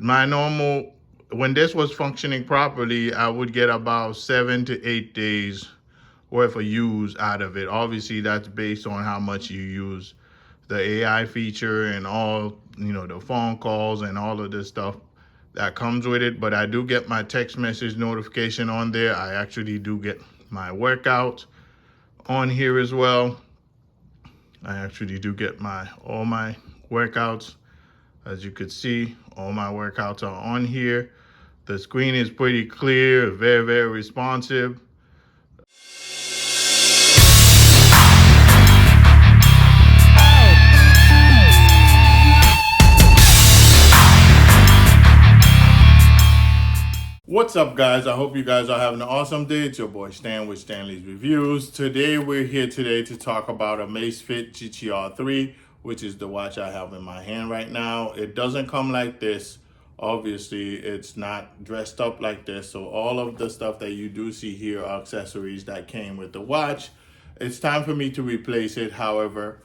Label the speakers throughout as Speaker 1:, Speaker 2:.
Speaker 1: My normal, when this was functioning properly, I would get about 7 to 8 days worth of use out of it. Obviously, that's based on how much you use the AI feature and all, the phone calls and all of this stuff that comes with it. But I do get my text message notification on there. I actually do get my workouts on here as well. I actually do get all my workouts. As you could see, all my workouts are on here. The screen is pretty clear, very, very responsive. What's up, guys? I hope you guys are having an awesome day. It's your boy Stan with Stanley's Reviews. Today we're here to talk about Amazfit GTR 3, which is the watch I have in my hand right now. It doesn't come like this. Obviously, it's not dressed up like this. So all of the stuff that you do see here are accessories that came with the watch. It's time for me to replace it. However,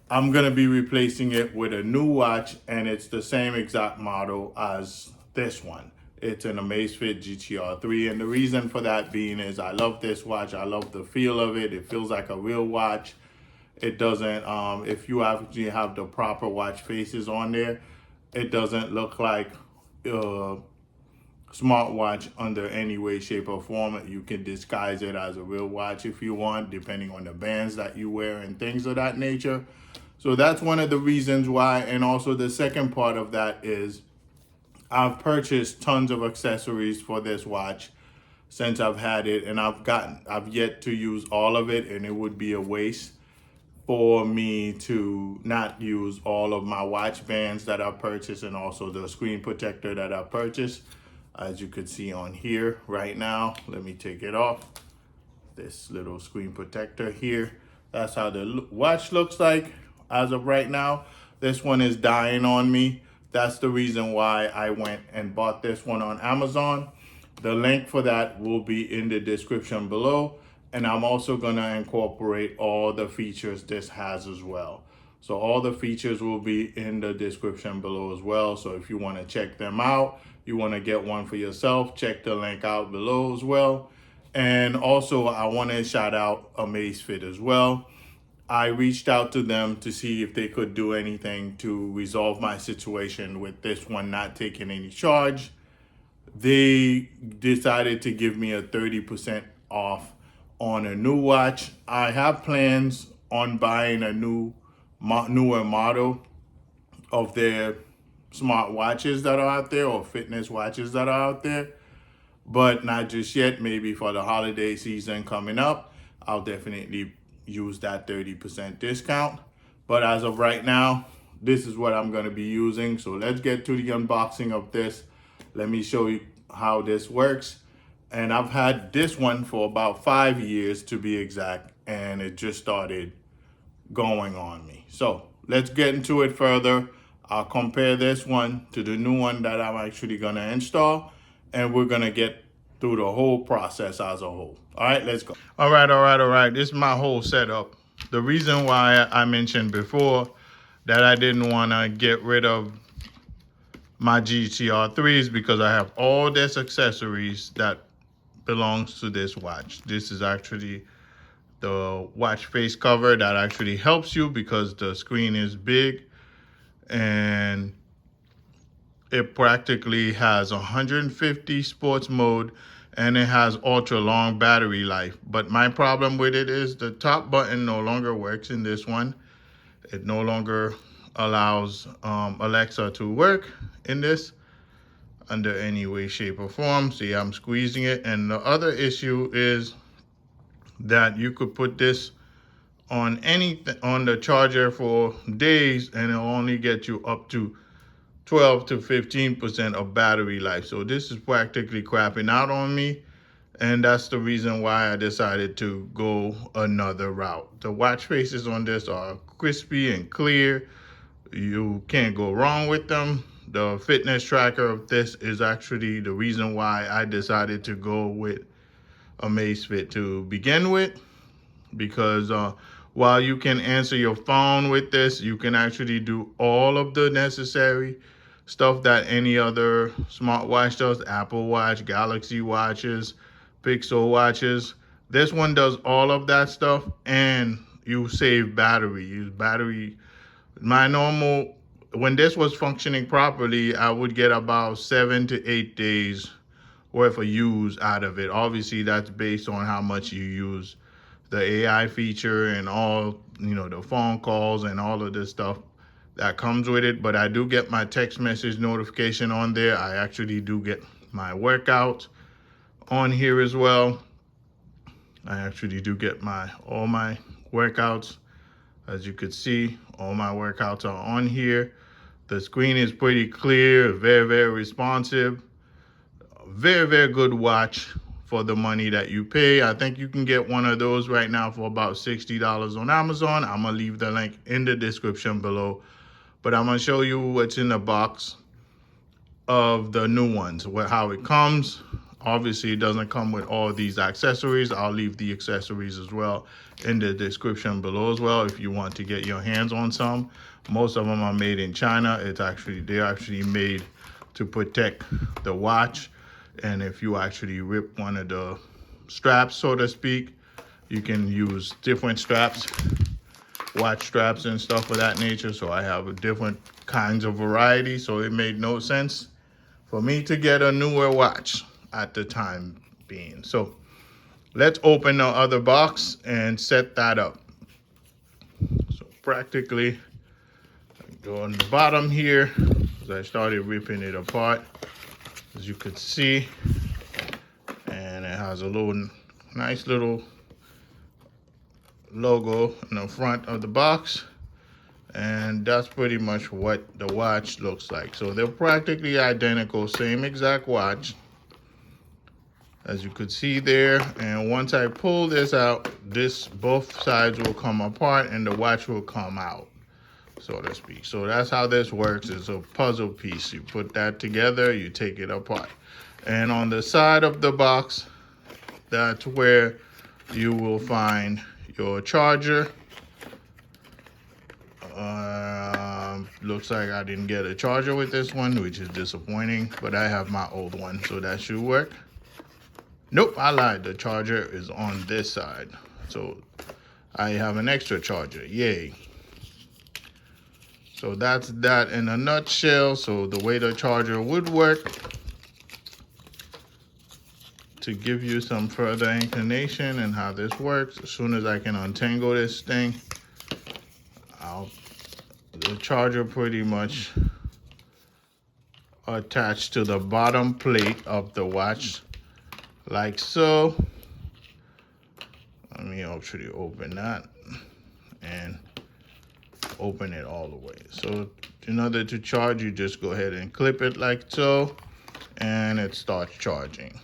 Speaker 1: I'm going to be replacing it with a new watch, and it's the same exact model as this one. It's an Amazfit GTR 3, and the reason for that being is I love this watch. I love the feel of it. It feels like a real watch. It doesn't, if you actually have the proper watch faces on there, it doesn't look like a smartwatch under any way, shape, or form. You can disguise it as a real watch if you want, depending on the bands that you wear and things of that nature. So that's one of the reasons why. And also the second part of that is I've purchased tons of accessories for this watch since I've had it, and I've yet to use all of it, and it would be a waste for me to not use all of my watch bands that I purchased and also the screen protector that I purchased. As you could see on here right now, let me take it off. This little screen protector here. That's how the watch looks like as of right now. This one is dying on me. That's the reason why I went and bought this one on Amazon. The link for that will be in the description below. And I'm also gonna incorporate all the features this has as well. So all the features will be in the description below as well. So if you wanna check them out, you wanna get one for yourself, check the link out below as well. And also I wanna shout out Amazfit as well. I reached out to them to see if they could do anything to resolve my situation with this one not taking any charge. They decided to give me a 30% off on a new watch. I have plans on buying a newer model of their smart watches that are out there, or fitness watches that are out there, but not just yet. Maybe for the holiday season coming up, I'll definitely use that 30% discount. But as of right now, this is what I'm going to be using. So let's get to the unboxing of this. Let me show you how this works. And I've had this one for about 5 years to be exact, and it just started going on me. So let's get into it further. I'll compare this one to the new one that I'm actually going to install, and we're going to get through the whole process as a whole. All right, let's go. All right. This is my whole setup. The reason why I mentioned before that I didn't want to get rid of my GTR 3 is because I have all this accessories that belongs to this watch. This is actually the watch face cover that actually helps you because the screen is big, and it practically has 150 sports mode, and it has ultra long battery life. But my problem with it is the top button no longer works in this one. It no longer allows Alexa to work in this under any way, shape, or form. See, I'm squeezing it. And the other issue is that you could put this on the charger for days, and it'll only get you up to 12 to 15% of battery life. So this is practically crapping out on me, and that's the reason why I decided to go another route. The watch faces on this are crispy and clear. You can't go wrong with them. The fitness tracker of this is actually the reason why I decided to go with Amazfit to begin with, because while you can answer your phone with this, you can actually do all of the necessary stuff that any other smartwatch does, Apple Watch, Galaxy watches, Pixel watches. This one does all of that stuff, and you save battery. Use battery. My normal, when this was functioning properly, I would get about 7 to 8 days worth of use out of it. Obviously, that's based on how much you use the AI feature and all, the phone calls and all of this stuff that comes with it. But I do get my text message notification on there. I actually do get my workout on here as well. I actually do get all my workouts. As you could see, all my workouts are on here. The screen is pretty clear, very, very responsive. Very, very good watch for the money that you pay. I think you can get one of those right now for about $60 on Amazon. I'm gonna leave the link in the description below. But I'm gonna show you what's in the box of the new ones, how it comes. Obviously, it doesn't come with all these accessories. I'll leave the accessories as well in the description below as well if you want to get your hands on some. Most of them are made in China. They're actually made to protect the watch. And if you actually rip one of the straps, so to speak, you can use different straps, watch straps and stuff of that nature. So I have different kinds of variety. So it made no sense for me to get a newer watch at the time being. So let's open the other box and set that up. So practically go on the bottom here, as I started ripping it apart, as you could see, and it has a nice little logo in the front of the box. And that's pretty much what the watch looks like. So they're practically identical, same exact watch, as you could see there. And once I pull this out, both sides will come apart and the watch will come out, so to speak. So that's how this works. It's a puzzle piece. You put that together, you take it apart. And on the side of the box, that's where you will find your charger. Looks like I didn't get a charger with this one, which is disappointing, but I have my old one, so that should work. Nope, I lied. The charger is on this side. So I have an extra charger. Yay. So that's that in a nutshell. So the way the charger would work, to give you some further inclination and how this works, as soon as I can untangle this thing, the charger pretty much attached to the bottom plate of the watch, like so. Let me actually open that and open it all the way. So in order to charge, you just go ahead and clip it like so, and it starts charging.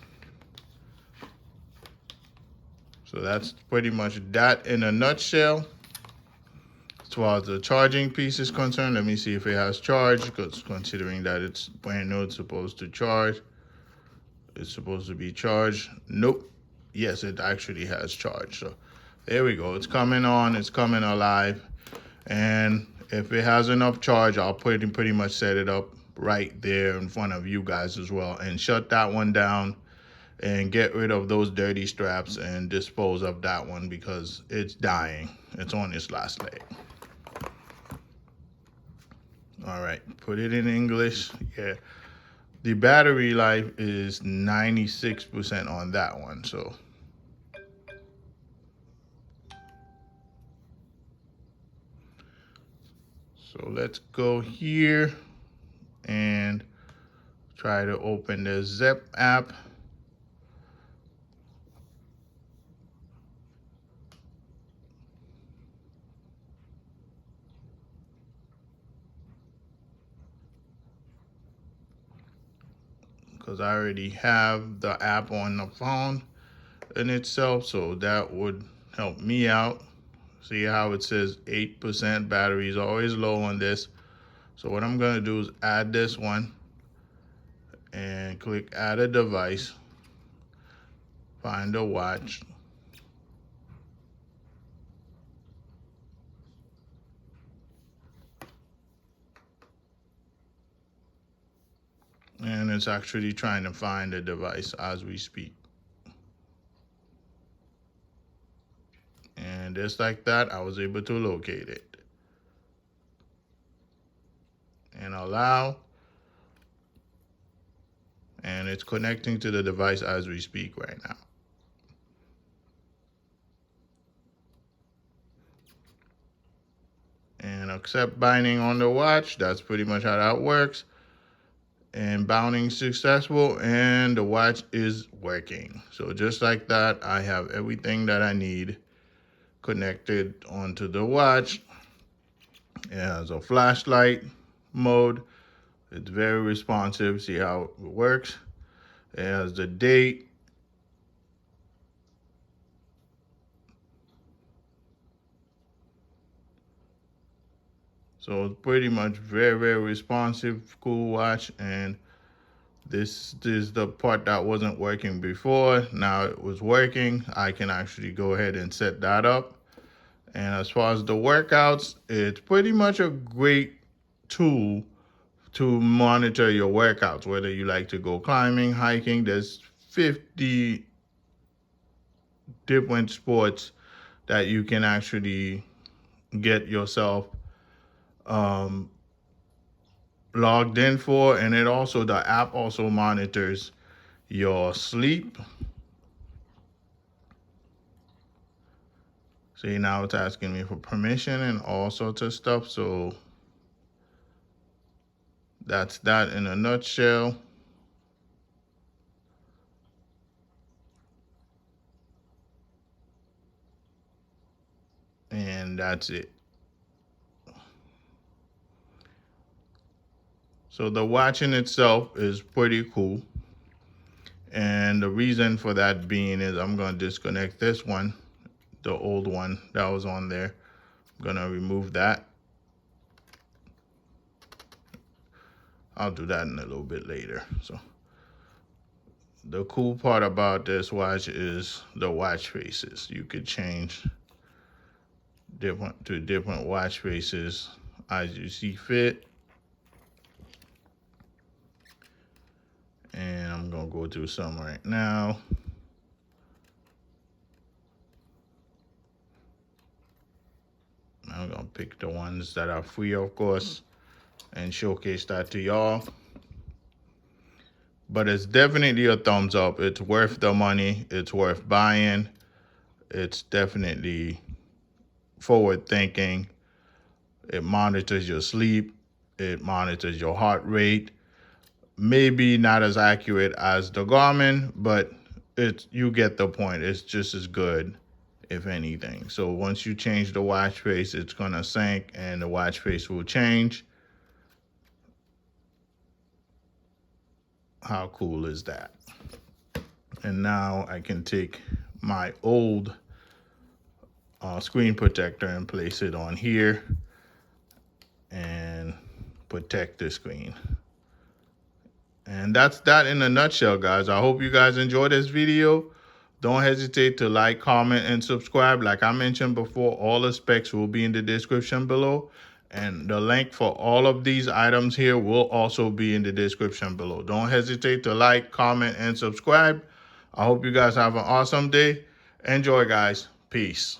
Speaker 1: So that's pretty much that in a nutshell. As far as the charging piece is concerned, let me see if it has charge, because considering that it's brand new, it's supposed to charge. It's supposed to be charged. Nope. Yes, it actually has charge. So there we go. It's coming on. It's coming alive. And if it has enough charge, I'll pretty much set it up right there in front of you guys as well, and shut that one down and get rid of those dirty straps and dispose of that one because it's dying. It's on its last leg. All right, put it in English. Yeah, the battery life is 96% on that one. So let's go here and try to open the Zep app. Because I already have the app on the phone in itself, so that would help me out. See how it says 8%, battery is always low on this. So what I'm gonna do is add this one and click add a device, find a watch. And it's actually trying to find the device as we speak. And just like that, I was able to locate it. And allow. And it's connecting to the device as we speak right now. And accept binding on the watch. That's pretty much how that works. And bounding successful, and the watch is working. So just like that, I have everything that I need connected onto the watch. It has a flashlight mode. It's very responsive. See how it works. It has the date. So it's pretty much very, very responsive, cool watch. And this is the part that wasn't working before. Now it was working. I can actually go ahead and set that up. And as far as the workouts, it's pretty much a great tool to monitor your workouts, whether you like to go climbing, hiking. There's 50 different sports that you can actually get yourself logged in for. And the app also monitors your sleep. See, now it's asking me for permission and all sorts of stuff. So that's that in a nutshell. And that's it. So the watch in itself is pretty cool. And the reason for that being is I'm going to disconnect this one, the old one that was on there. I'm going to remove that. I'll do that in a little bit later. So the cool part about this watch is the watch faces. You could change different watch faces as you see fit. And I'm gonna go through some right now. I'm gonna pick the ones that are free, of course, and showcase that to y'all. But it's definitely a thumbs up. It's worth the money. It's worth buying. It's definitely forward thinking. It monitors your sleep. It monitors your heart rate. Maybe not as accurate as the Garmin, but you get the point. It's just as good, if anything. So once you change the watch face, it's gonna sync and the watch face will change. How cool is that? And now I can take my old screen protector and place it on here and protect the screen. And that's that in a nutshell, guys. I hope you guys enjoyed this video. Don't hesitate to like, comment, and subscribe. Like I mentioned before, all the specs will be in the description below. And the link for all of these items here will also be in the description below. Don't hesitate to like, comment, and subscribe. I hope you guys have an awesome day. Enjoy, guys. Peace.